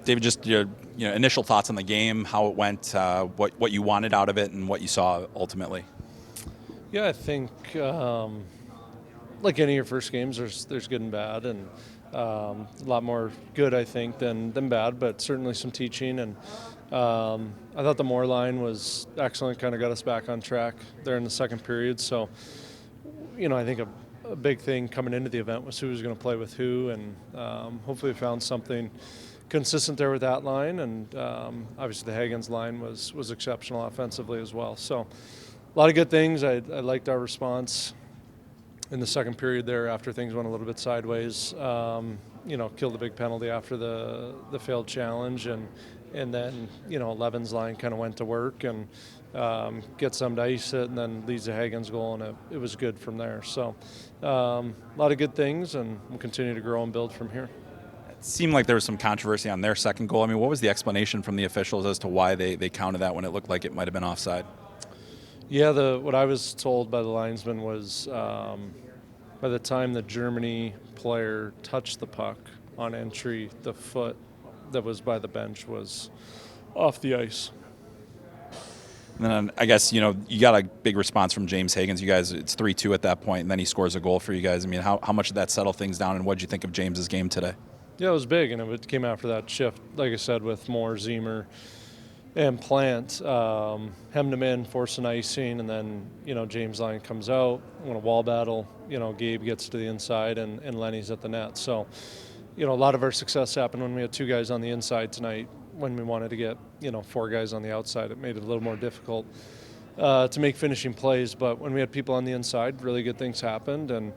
David, just your initial thoughts on the game, how it went, what you wanted out of it, and what you saw ultimately. Yeah, I think like any of your first games, there's good and bad, and a lot more good, I think, than bad, but certainly some teaching. And I thought the Moore line was excellent, kind of got us back on track there in the second period. So, I think a big thing coming into the event was who was going to play with who, and hopefully we found something consistent there with that line. And obviously the Hagens line was exceptional offensively as well. So a lot of good things. I liked our response in the second period there after things went a little bit sideways. Killed the big penalty after the failed challenge, and then 11's line kind of went to work and gets them to ice it, and then leads to Hagens' goal, and it was good from there. So a lot of good things, and we'll continue to grow and build from here. It seemed like there was some controversy on their second goal. I mean, what was the explanation from the officials as to why they counted that when it looked like it might have been offside? Yeah, what I was told by the linesman was by the time the Germany player touched the puck on entry, the foot that was by the bench was off the ice. And then I guess, you got a big response from James Hagens. You guys, it's 3-2 at that point, and then he scores a goal for you guys. I mean, how much did that settle things down, and what did you think of James's game today? Yeah, it was big, and it came after that shift, like I said, with Moore, Zemer, and Plant. Hemmed him in, forced an icing, and then, James' line comes out, when a wall battle, Gabe gets to the inside, and Lenny's at the net. So, a lot of our success happened when we had two guys on the inside tonight. When we wanted to get, four guys on the outside, it made it a little more difficult to make finishing plays. But when we had people on the inside, really good things happened. And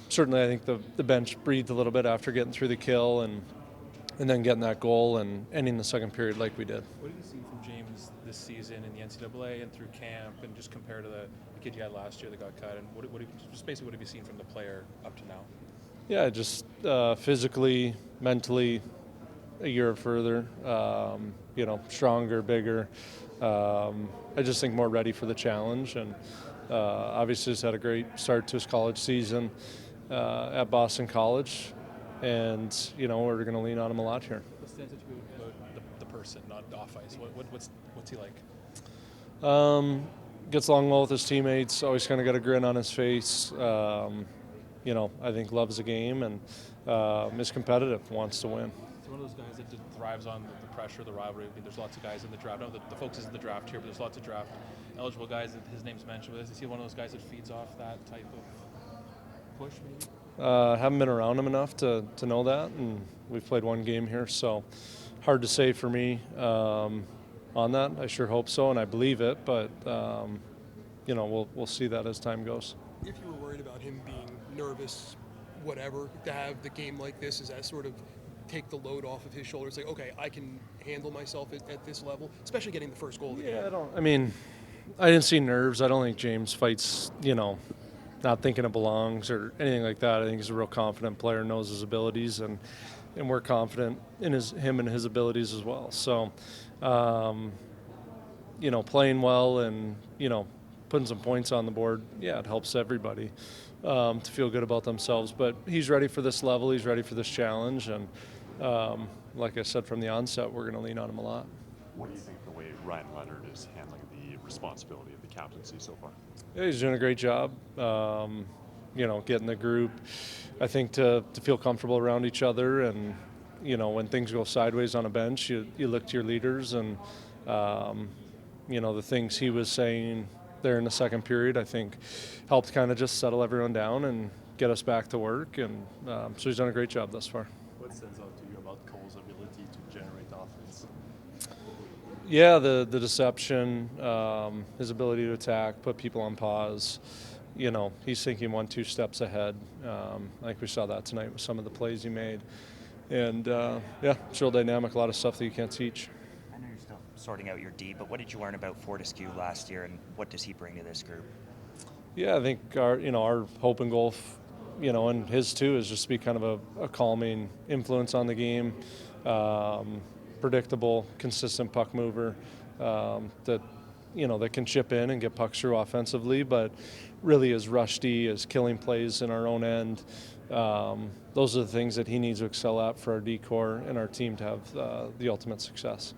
certainly I think the bench breathed a little bit after getting through the kill and then getting that goal and ending the second period like we did. What did you see from James this season in the NCAA and through camp, and just compared to the kid you had last year that got cut? And what have you seen from the player up to now? Yeah, just physically, mentally, a year further, stronger, bigger. I just think more ready for the challenge, and obviously has had a great start to his college season at Boston College, and we're going to lean on him a lot here. What stands out to you about the person, not off ice? What's he like? Gets along well with his teammates. Always kind of got a grin on his face. I think loves the game and is competitive, wants to win. It's one of those guys that thrives on the pressure, the rivalry. I mean, there's lots of guys in the draft. No, the focus is in the draft here, but there's lots of draft eligible guys that his name's mentioned. But is he one of those guys that feeds off that type of push, maybe? Haven't been around him enough to know that, and we've played one game here, so hard to say for me on that. I sure hope so, and I believe it, but we'll see that as time goes. If you were worried about him being nervous, whatever, to have the game like this, is that sort of take the load off of his shoulders? Like, okay, I can handle myself at this level, especially getting the first goal of the game. I didn't see nerves. I don't think James fights, not thinking it belongs or anything like that. I think he's a real confident player, knows his abilities, and we're confident in him and his abilities as well. So, playing well and, putting some points on the board, yeah, it helps everybody to feel good about themselves. But he's ready for this level. He's ready for this challenge. And like I said from the onset, we're going to lean on him a lot. What do you think the way Ryan Leonard is handling the responsibility of the captaincy so far? Yeah, he's doing a great job. Getting the group, I think, to feel comfortable around each other. And, when things go sideways on a bench, you look to your leaders. And, the things he was saying there in the second period, I think, helped kind of just settle everyone down and get us back to work. And so he's done a great job thus far. What stands out to you about Cole's ability to generate offense? Yeah, the deception, his ability to attack, put people on pause. He's thinking 1-2 steps ahead. I think we saw that tonight with some of the plays he made. And, it's real dynamic, a lot of stuff that you can't teach. I know you're still sorting out your D, but what did you learn about Fortescue last year, and what does he bring to this group? Yeah, I think our hope and goal, and his too, is just to be kind of a calming influence on the game, predictable, consistent puck mover that can chip in and get pucks through offensively, but really is rusty, is killing plays in our own end, those are the things that he needs to excel at for our D-core and our team to have the ultimate success.